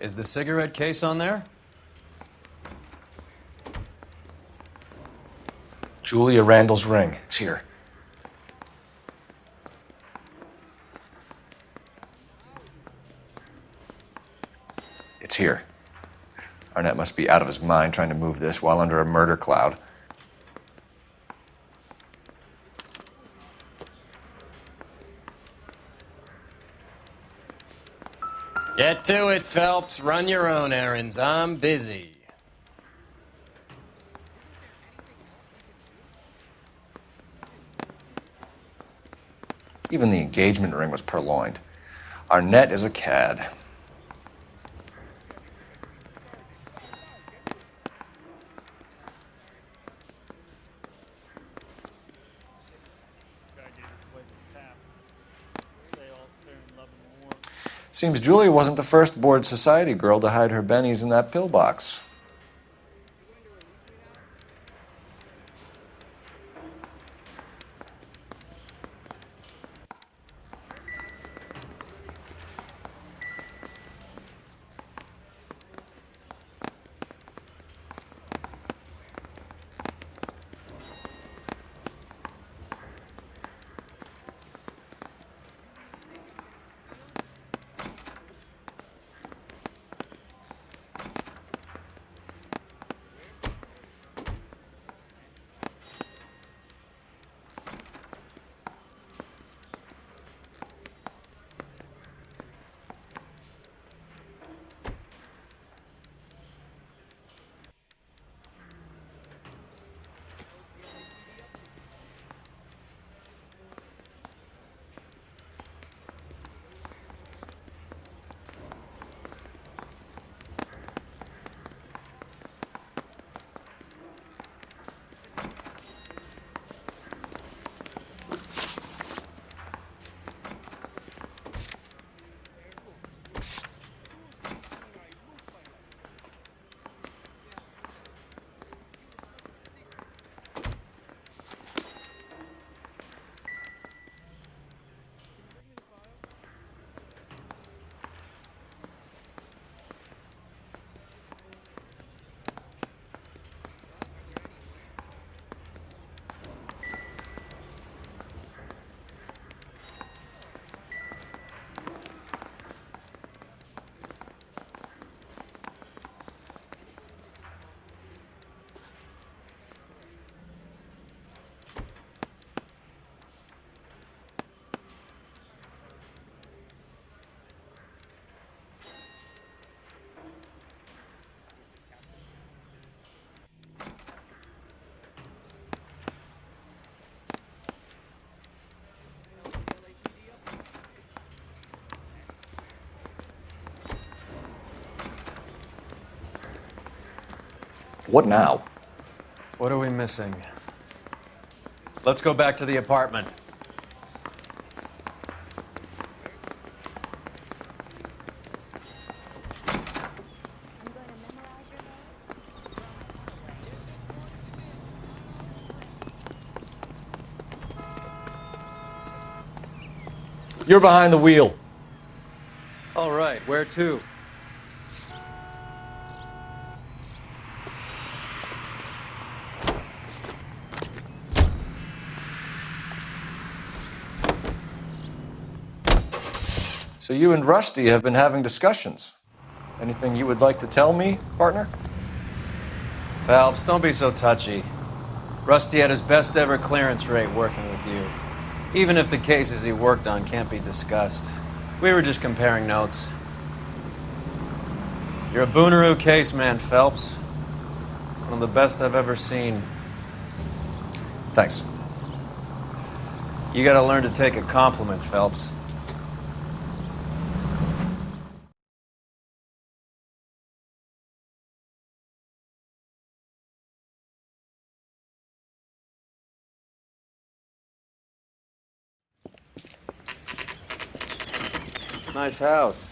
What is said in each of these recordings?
Is the cigarette case on there? Julia Randall's ring. It's here. It's here. Arnett must be out of his mind trying to move this while under a murder cloud. Get to it, Phelps. Run your own errands. I'm busy. Even the engagement ring was purloined. Arnett is a cad. Seems Julia wasn't the first bored society girl to hide her bennies in that pillbox. What now? What are we missing? Let's go back to the apartment. You're behind the wheel. All right, where to? So you and Rusty have been having discussions. Anything you would like to tell me, partner? Phelps, don't be so touchy. Rusty had his best ever clearance rate working with you. Even if the cases he worked on can't be discussed. We were just comparing notes. You're a Booneroo case man, Phelps. One of the best I've ever seen. Thanks. You gotta learn to take a compliment, Phelps. Nice house.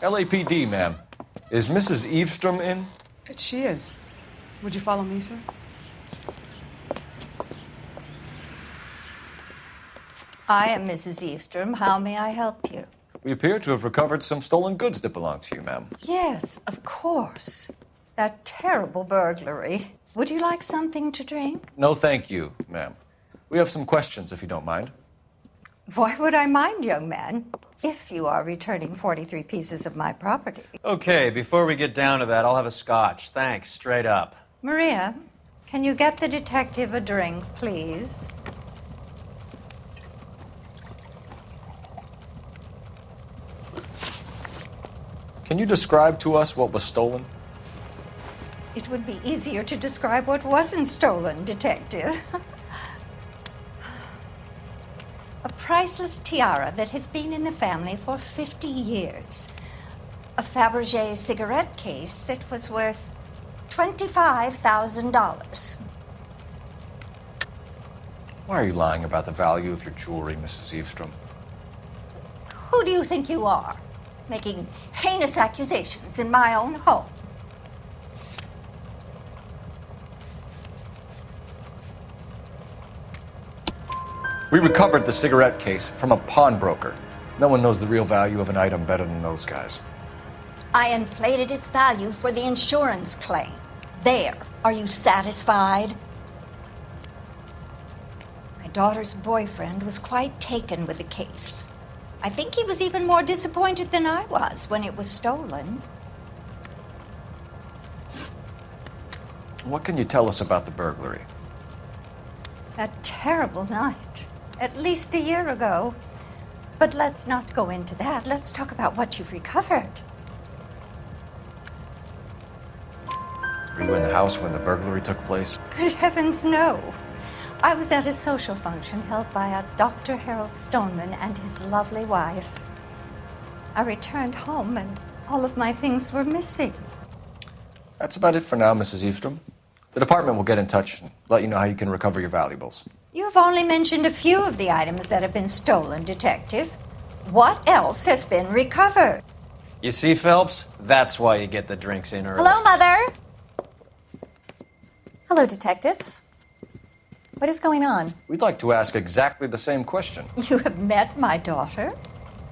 LAPD, ma'am. Is Mrs. Eavestrom in? She is. Would you follow me, sir? I am Mrs. Eastrom. How may I help you? We appear to have recovered some stolen goods that belong to you, ma'am. Yes, of course. That terrible burglary. Would you like something to drink? No, thank you, ma'am. We have some questions, if you don't mind. Why would I mind, young man, if you are returning 43 pieces of my property? Okay, before we get down to that, I'll have a scotch. Thanks, straight up. Maria, can you get the detective a drink, please? Can you describe to us what was stolen? It would be easier to describe what wasn't stolen, Detective. A priceless tiara that has been in the family for 50 years. A Fabergé cigarette case that was worth $25,000. Why are you lying about the value of your jewelry, Mrs. Eastrom? Who do you think you are, making heinous accusations in my own home? We recovered the cigarette case from a pawnbroker. No one knows the real value of an item better than those guys. I inflated its value for the insurance claim. There. Are you satisfied? My daughter's boyfriend was quite taken with the case. I think he was even more disappointed than I was when it was stolen. What can you tell us about the burglary? That terrible night. At least a year ago. But let's not go into that. Let's talk about what you've recovered. Were you in the house when the burglary took place? Good heavens, no. I was at a social function held by a Dr. Harold Stoneman and his lovely wife. I returned home and all of my things were missing. That's about it for now, Mrs. Eastrom. The department will get in touch and let you know how you can recover your valuables. You have only mentioned a few of the items that have been stolen, Detective. What else has been recovered? You see, Phelps? That's why you get the drinks in early. Hello, Mother. Hello, detectives. What is going on? We'd like to ask exactly the same question. You have met my daughter?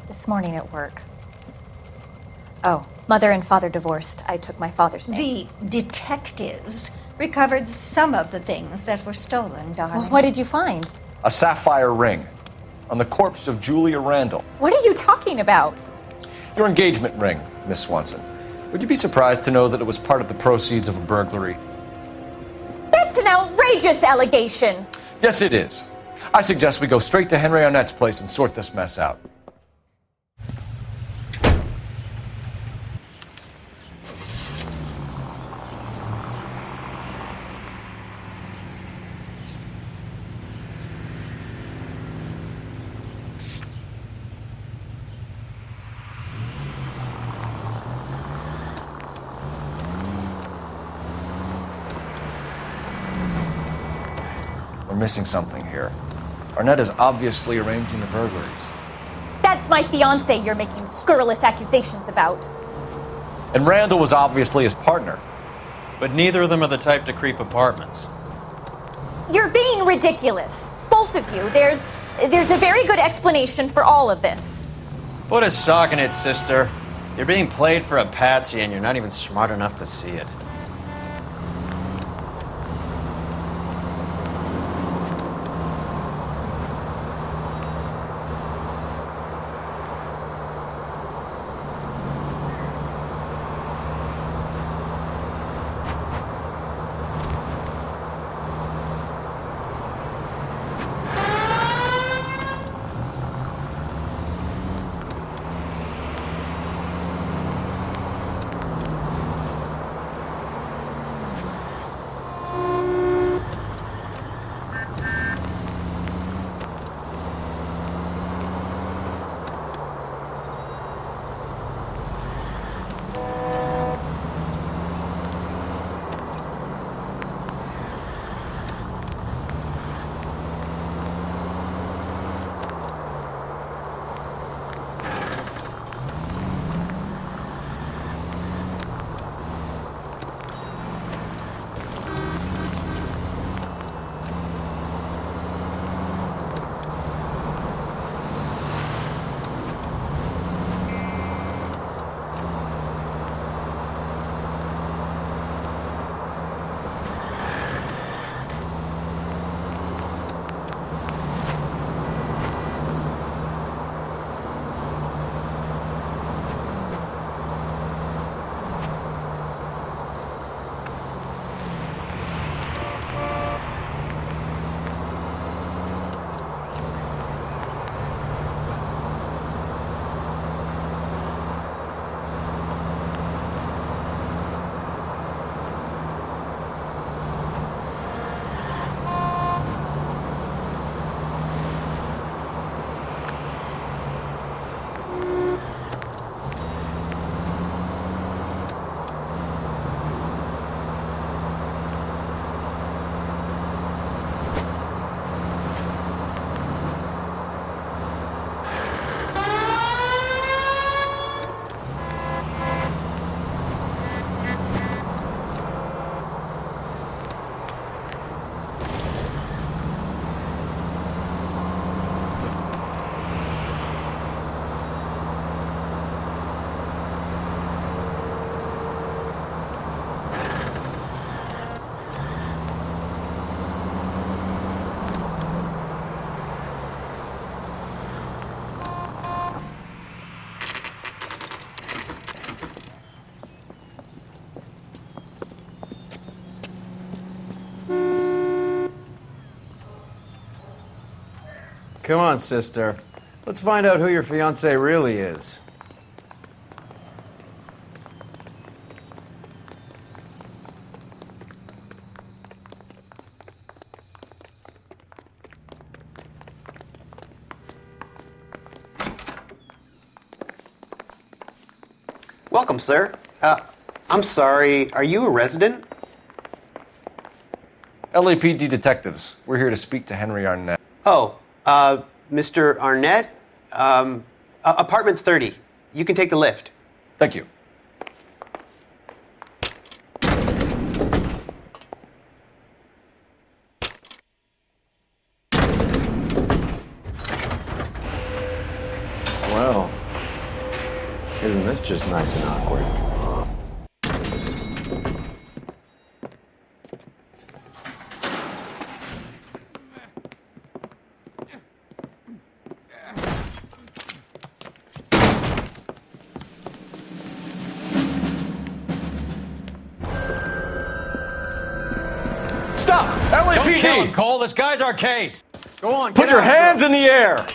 This morning at work. Oh, mother and father divorced. I took my father's name. The detectives recovered some of the things that were stolen, darling. Well, what did you find? A sapphire ring on the corpse of Julia Randall. What are you talking about? Your engagement ring, Miss Swanson. Would you be surprised to know that it was part of the proceeds of a burglary? That's an outrageous allegation. Yes, it is. I suggest we go straight to Henry Arnett's place and sort this mess out. We're missing something here. Arnett is obviously arranging the burglaries. That's my fiancé you're making scurrilous accusations about. And Randall was obviously his partner. But neither of them are the type to creep apartments. You're being ridiculous. Both of you. There's a very good explanation for all of this. Put a sock in it, sister. You're being played for a patsy and you're not even smart enough to see it. Come on, sister. Let's find out who your fiancé really is. Welcome, sir. I'm sorry, are you a resident? LAPD detectives. We're here to speak to Henry Arnett. Oh, Mr. Arnett? Apartment 30. You can take the lift. Thank you. Well, isn't this just nice and awkward? Stop! Don't kill him, LAPD! Cole. This guy's our case. Go on, Put get your after hands him. in the air!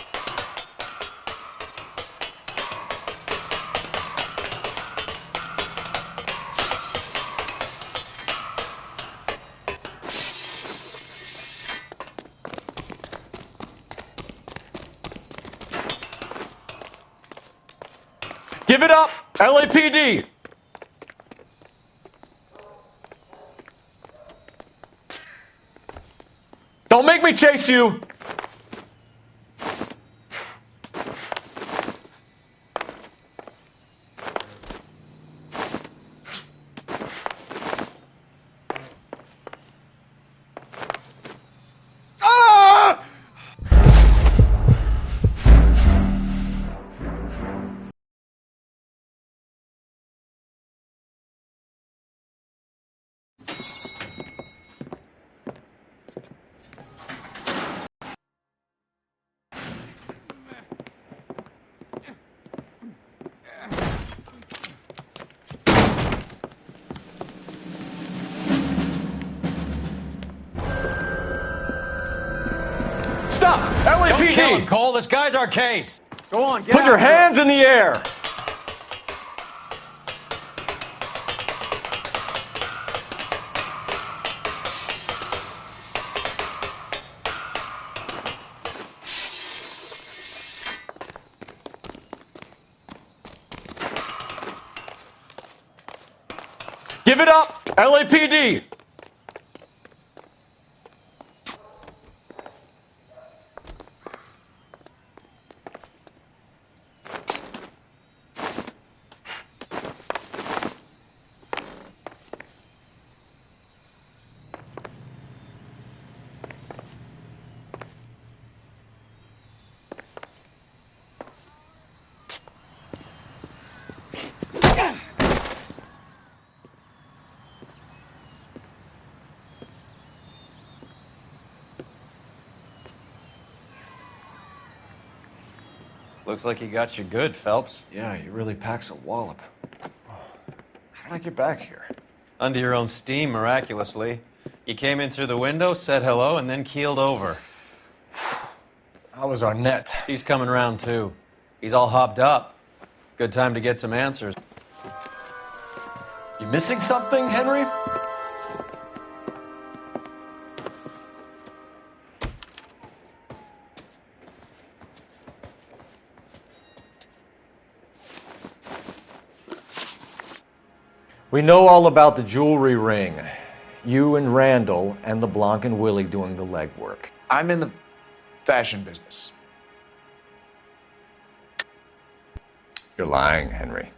Give it up, LAPD! Don't make me chase you! Ah! Stop! Don't kill him, LAPD! Cole. This guy's our case. Go on, get Put your after him. hands in the air! Give it up, LAPD! Looks like he got you good, Phelps. Yeah, he really packs a wallop. How did I get back here? Under your own steam, miraculously. You came in through the window, said hello, and then keeled over. How was Arnett? He's coming around, too. He's all hopped up. Good time to get some answers. You missing something, Henry? We know all about the jewelry ring. You and Randall and LeBlanc and Willie doing the legwork. I'm in the fashion business. You're lying, Henry.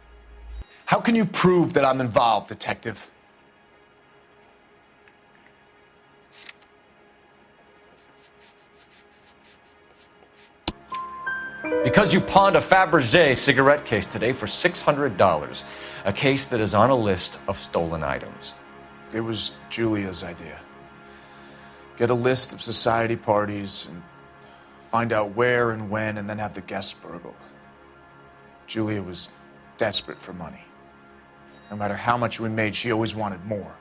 How can you prove that I'm involved, detective? Because you pawned a Fabergé cigarette case today for $600. A case that is on a list of stolen items. It was Julia's idea. Get a list of society parties and find out where and when, and then have the guests burgled. Julia was desperate for money. No matter how much we made, she always wanted more.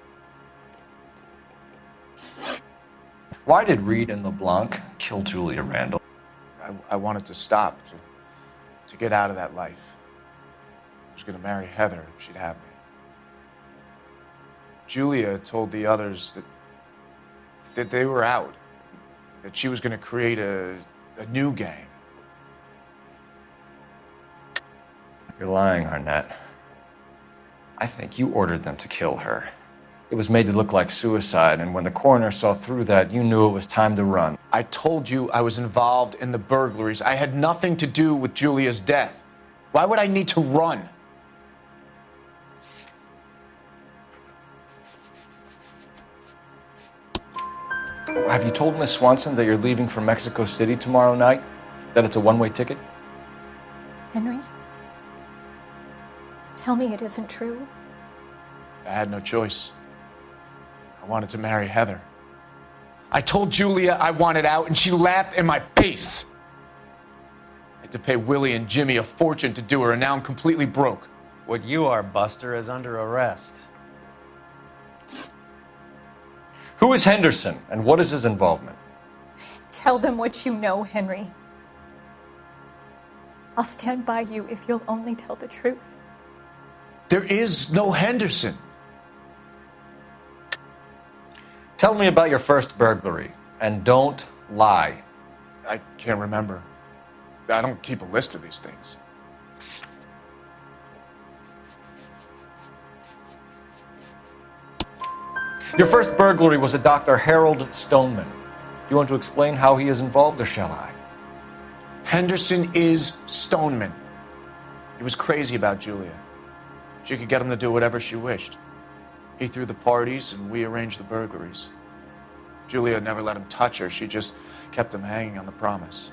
Why did Reed and LeBlanc kill Julia Randall? I wanted to stop, to get out of that life. I was going to marry Heather if she'd have me. Julia told the others that they were out, that she was going to create a new gang. You're lying, Arnett. I think you ordered them to kill her. It was made to look like suicide, and when the coroner saw through that, you knew it was time to run. I told you I was involved in the burglaries. I had nothing to do with Julia's death. Why would I need to run? Have you told Miss Swanson that you're leaving for Mexico City tomorrow night? That it's a one-way ticket? Henry? Tell me it isn't true. I had no choice. I wanted to marry Heather. I told Julia I wanted out, and she laughed in my face. I had to pay Willie and Jimmy a fortune to do her, and now I'm completely broke. What you are, Buster, is under arrest. Who is Henderson, and what is his involvement? Tell them what you know, Henry. I'll stand by you if you'll only tell the truth. There is no Henderson. Tell me about your first burglary, and don't lie. I can't remember. I don't keep a list of these things. Your first burglary was at Dr. Harold Stoneman. You want to explain how he is involved, or shall I? Henderson is Stoneman. He was crazy about Julia. She could get him to do whatever she wished. He threw the parties, and we arranged the burglaries. Julia never let him touch her. She just kept him hanging on the promise.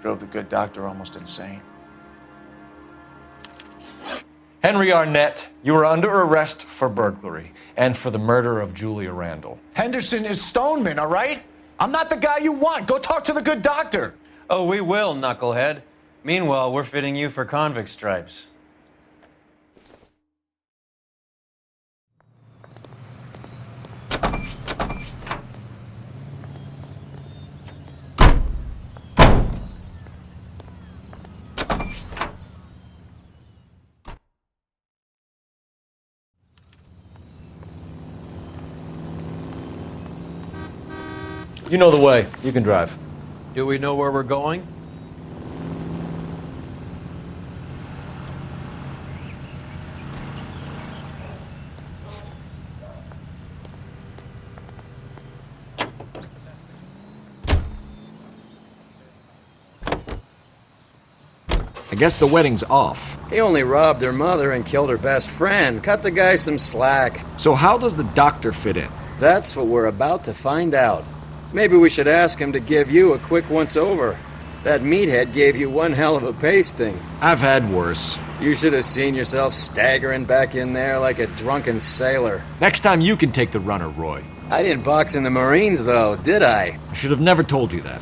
Drove the good doctor almost insane. Henry Arnett, you are under arrest for burglary and for the murder of Julia Randall. Henderson is Stoneman, all right? I'm not the guy you want. Go talk to the good doctor. Oh, we will, knucklehead. Meanwhile, we're fitting you for convict stripes. You know the way. You can drive. Do we know where we're going? I guess the wedding's off. He only robbed her mother and killed her best friend. Cut the guy some slack. So how does the doctor fit in? That's what we're about to find out. Maybe we should ask him to give you a quick once-over. That meathead gave you one hell of a pasting. I've had worse. You should have seen yourself staggering back in there like a drunken sailor. Next time you can take the runner, Roy. I didn't box in the Marines, though, did I? I should have never told you that.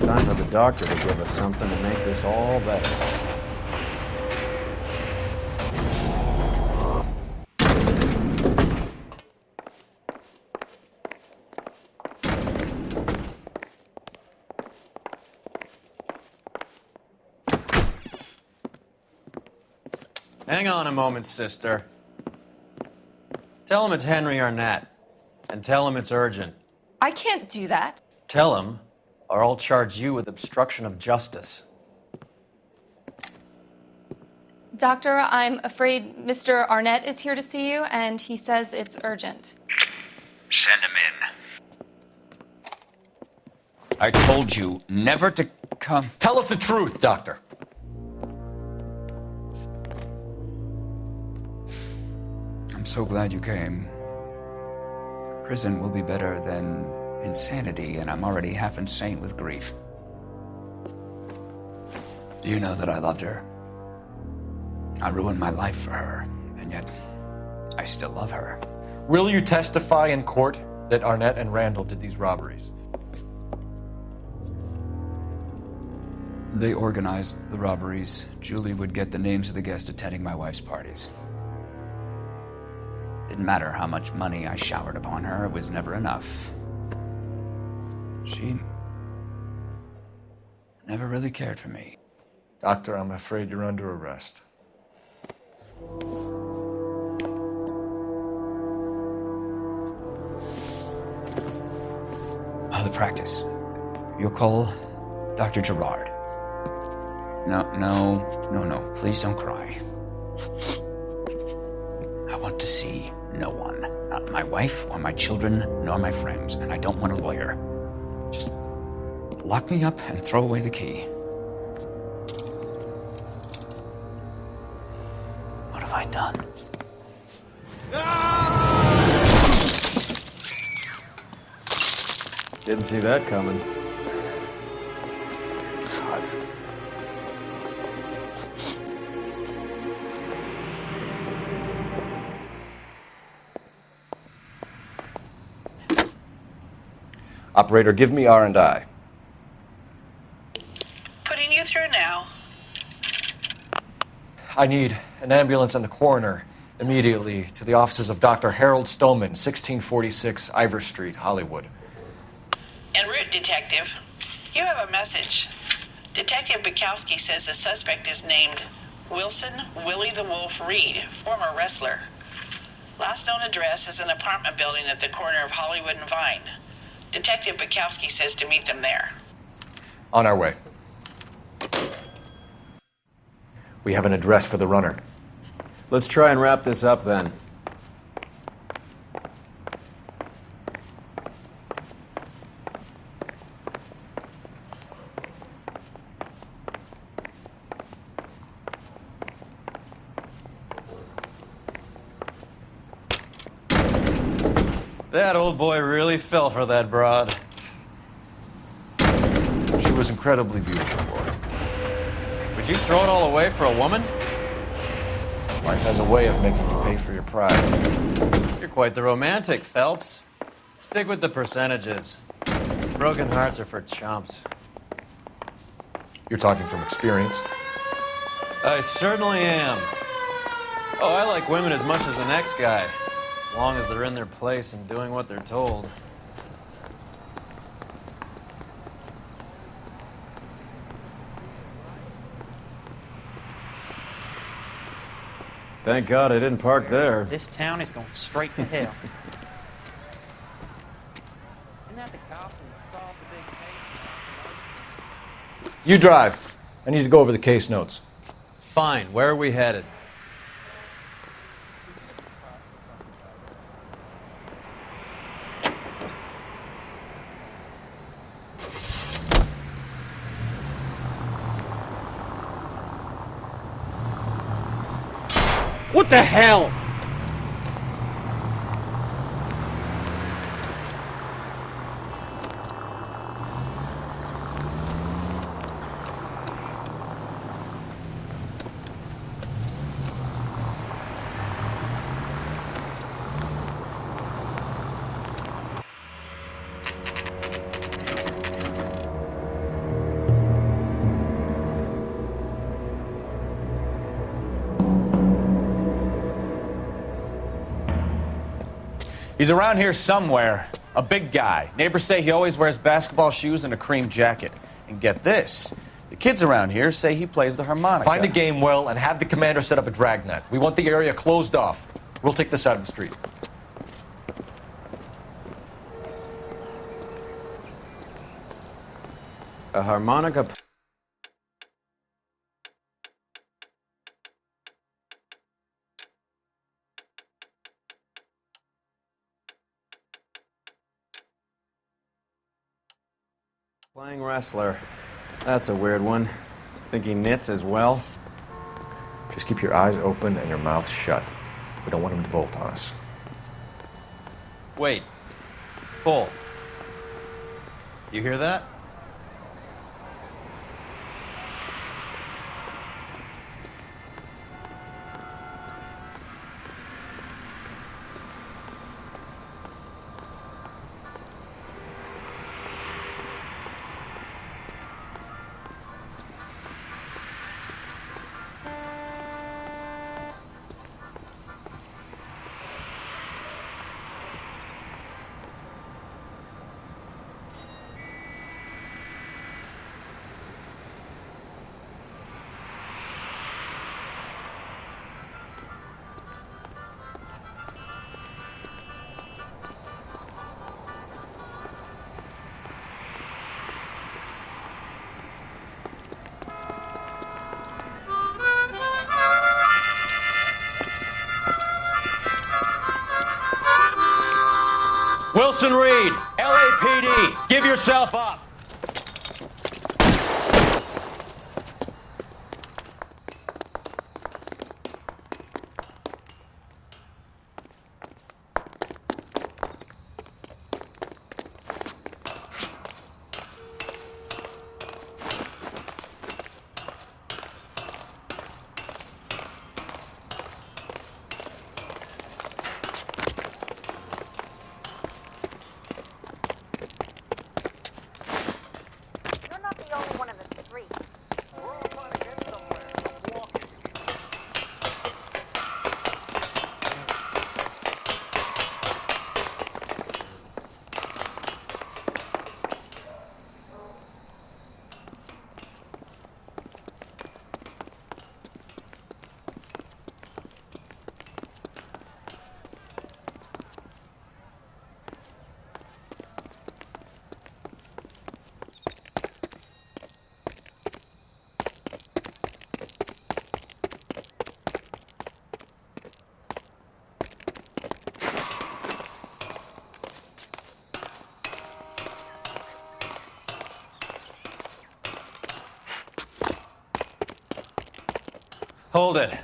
Time for the doctor to give us something to make this all better. Hang on a moment, sister. Tell him it's Henry Arnett, and tell him it's urgent. I can't do that. Tell him, or I'll charge you with obstruction of justice. Doctor, I'm afraid Mr. Arnett is here to see you, and he says it's urgent. Send him in. I told you never to come. Tell us the truth, Doctor. I'm so glad you came. Prison will be better than insanity, and I'm already half insane with grief. Do you know that I loved her? I ruined my life for her, and yet I still love her. Will you testify in court that Arnett and Randall did these robberies? They organized the robberies. Julie would get the names of the guests attending my wife's parties. Didn't matter how much money I showered upon her, it was never enough. She never really cared for me. Doctor, I'm afraid you're under arrest. The practice. You'll call Dr. Gerard. No. Please don't cry. I want to see no one. Not my wife or my children, nor my friends. And I don't want a lawyer. Just lock me up and throw away the key. What have I done? Didn't see that coming. God. Operator, give me R&I. Putting you through now. I need an ambulance and the coroner immediately to the offices of Dr. Harold Stoneman, 1646 Ivor Street, Hollywood. En route, Detective. You have a message. Detective Bukowski says the suspect is named Wilson Willie the Wolf Reed, former wrestler. Last known address is an apartment building at the corner of Hollywood and Vine. Detective Bukowski says to meet them there. On our way. We have an address for the runner. Let's try and wrap this up then. That old boy really fell for that broad. She was incredibly beautiful, Roy. Would you throw it all away for a woman? Life has a way of making you pay for your pride. You're quite the romantic, Phelps. Stick with the percentages. Broken hearts are for chumps. You're talking from experience. I certainly am. Oh, I like women as much as the next guy. As long as they're in their place and doing what they're told. Thank God I didn't park there. This town is going straight to hell. Isn't that the cop who solved the big case? You drive. I need to go over the case notes. Fine, where are we headed? What the hell? He's around here somewhere. A big guy. Neighbors say he always wears basketball shoes and a cream jacket. And get this, the kids around here say he plays the harmonica. Find a game well and have the commander set up a dragnet. We want the area closed off. We'll take this side of the street. A harmonica. Playing wrestler. That's a weird one. Think he knits as well? Just keep your eyes open and your mouth shut. We don't want him to bolt on us. Wait. Pull. You hear that? Wilson Reed, LAPD, give yourself up. Hold it.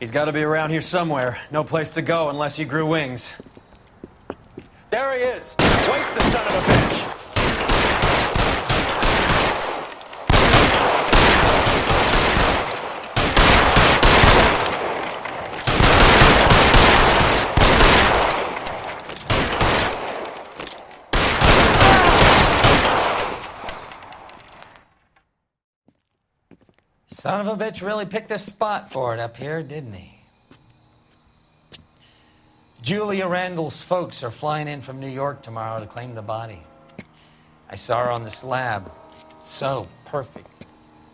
He's got to be around here somewhere. No place to go unless he grew wings. There he is. Waits the son of a bitch. Son of a bitch really picked a spot for it up here, didn't he? Julia Randall's folks are flying in from New York tomorrow to claim the body. I saw her on the slab. So perfect.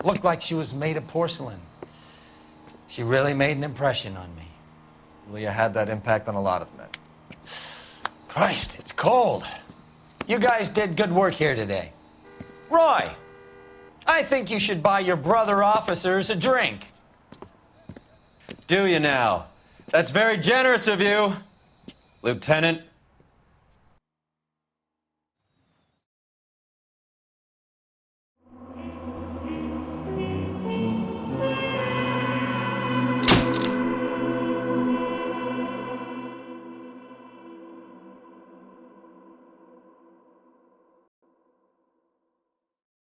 Looked like she was made of porcelain. She really made an impression on me. Julia had that impact on a lot of men. Christ, it's cold. You guys did good work here today. Roy, I think you should buy your brother officers a drink. Do you now? That's very generous of you, Lieutenant.